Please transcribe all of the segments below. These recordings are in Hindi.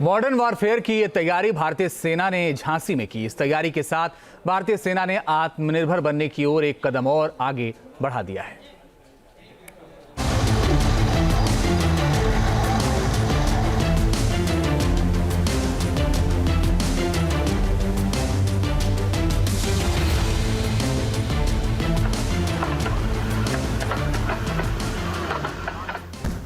मॉडर्न वॉरफेयर की ये तैयारी भारतीय सेना ने झांसी में की। इस तैयारी के साथ भारतीय सेना ने आत्मनिर्भर बनने की ओर एक कदम और आगे बढ़ा दिया है।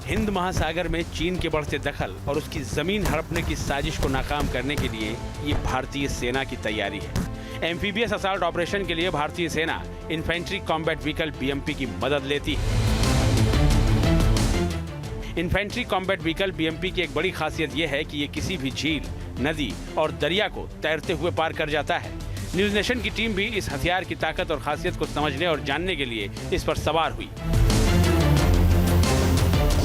हिंद महासागर में चीन के बढ़ते दखल और उसकी जमीन हड़पने की साजिश को नाकाम करने के लिए ये भारतीय सेना की तैयारी है। एम्फीबियस असॉल्ट ऑपरेशन के लिए भारतीय सेना इन्फेंट्री कॉम्बैट व्हीकल बीएमपी की मदद लेती है। इन्फेंट्री कॉम्बैट व्हीकल बीएमपी की एक बड़ी खासियत यह है कि ये किसी भी झील, नदी और दरिया को तैरते हुए पार कर जाता है। न्यूज नेशन की टीम भी इस हथियार की ताकत और खासियत को समझने और जानने के लिए इस पर सवार हुई।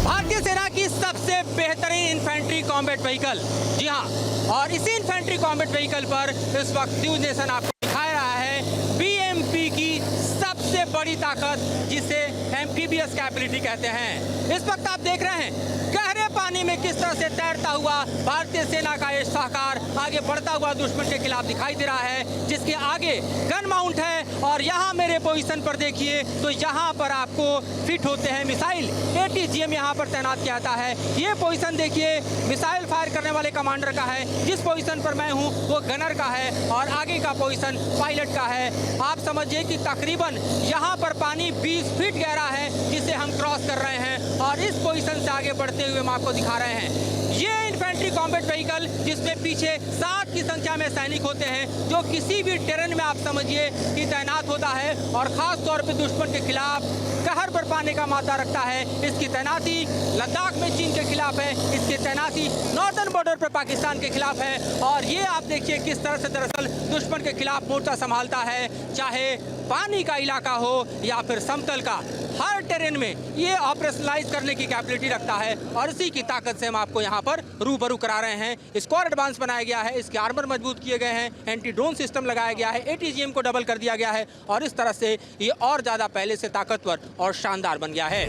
भारतीय सेना की सबसे बेहतरीन इन्फेंट्री कॉम्बैट व्हीकल, जी हाँ, और इसी इन्फेंट्री कॉम्बैट व्हीकल पर इस वक्त न्यूज नेशन आपको दिखा रहा है बीएमपी की सबसे बड़ी ताकत, जिसे एम्फीबियस कैपेबिलिटी कहते हैं। इस वक्त आप देख रहे हैं गहरे पानी में किस तरह से तैरता हुआ भारतीय सेना का ये शाहकार आगे बढ़ता हुआ दुश्मन के खिलाफ दिखाई दे रहा है, जिसके आगे गन माउंट है। और यहाँ मेरे पोजीशन पर देखिए तो यहाँ पर आपको फिट होते हैं मिसाइल। ATGM यहाँ पर तैनात किया जाता है। ये पोजीशन देखिए मिसाइल फायर करने वाले कमांडर का है, जिस पोजीशन पर मैं हूँ वो गनर का है और आगे का पोजीशन पायलट का है। आप समझिए कि तकरीबन यहाँ पर पानी 20 फीट गहरा है, जिसे हम क्रॉस कर रहे हैं और इस पोजीशन से आगे बढ़ते हुए हम आपको दिखा रहे हैं। ये इन्फेंट्री कॉम्बैट व्हीकल, जिसमें पीछे 7 की संख्या में सैनिक होते हैं, जो किसी भी टेरेन में आप समझिए कि तैनात होता है और खास तौर पे दुश्मन के खिलाफ कहर बरपाने का मादा रखता है। इसकी तैनाती लद्दाख में चीन के खिलाफ है, इसकी तैनाती नॉर्दर्न बॉर्डर पर पाकिस्तान के खिलाफ है। और ये आप देखिए किस तरह से दरअसल दुश्मन के खिलाफ मोर्चा संभालता है, चाहे पानी का इलाका हो या फिर समतल का, हर टेरेन में ये ऑपरेशनलाइज करने की कैपेबिलिटी रखता है। और इसी की ताकत से हम आपको यहाँ पर रूबरू करा रहे हैं। स्क्वाड एडवांस बनाया गया है, इसके आर्मर मजबूत किए गए हैं, एंटी ड्रोन सिस्टम लगाया गया है, ATGM को डबल कर दिया गया है और इस तरह से ये और ज़्यादा पहले से ताकतवर और शानदार बन गया है।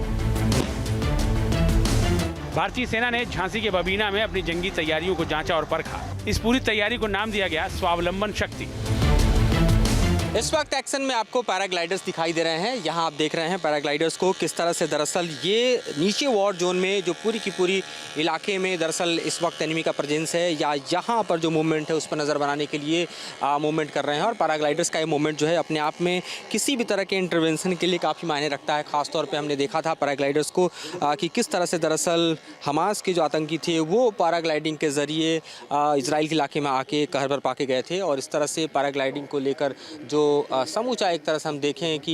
भारतीय सेना ने झांसी के बबीना में अपनी जंगी तैयारियों को जांचा और परखा। इस पूरी तैयारी को नाम दिया गया स्वावलंबन शक्ति। इस वक्त एक्शन में आपको पैराग्लाइडर्स दिखाई दे रहे हैं। यहाँ आप देख रहे हैं पैराग्लाइडर्स को किस तरह से दरअसल ये नीचे वॉर जोन में जो पूरी की पूरी इलाके में दरअसल इस वक्त एनिमी का प्रेजेंस है या यहाँ पर जो मूवमेंट है उस पर नज़र बनाने के लिए मूवमेंट कर रहे हैं। और पैराग्लाइडर्स का ये मूवमेंट जो है अपने आप में किसी भी तरह के इंटरवेंशन के लिए काफ़ी मायने रखता है। ख़ासतौर पर हमने देखा था पैराग्लाइडर्स को कि किस तरह से दरअसल हमास के जो आतंकी थे वो पैराग्लाइडिंग के ज़रिए इजराइल के इलाके में आके कहर बरपा के गए थे। और इस तरह से पैराग्लाइडिंग को लेकर जो समूचा एक तरह से हम देखें कि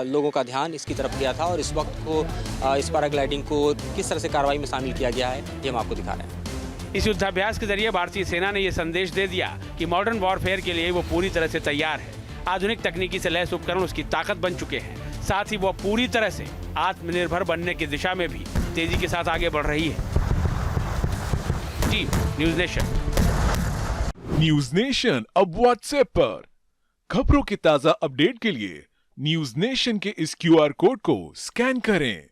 लोगों का ध्यान इसकी तरफ गया था और इस वक्त को इस पैराग्लाइडिंग को किस तरह से कार्रवाई में शामिल किया गया है ये हम आपको दिखा रहे हैं। इस युद्धाभ्यास के जरिए भारतीय सेना ने यह संदेश दे दिया कि मॉडर्न वॉरफेयर के लिए वो पूरी तरह से तैयार है। आधुनिक तकनीकी से लैस उपकरण उसकी ताकत बन चुके हैं, साथ ही वो पूरी तरह से आत्मनिर्भर बनने की दिशा में भी तेजी के साथ आगे बढ़ रही है। Team news nation. News nation अब व्हाट्सएप पर खबरों के ताजा अपडेट के लिए न्यूज नेशन के इस QR कोड को स्कैन करें।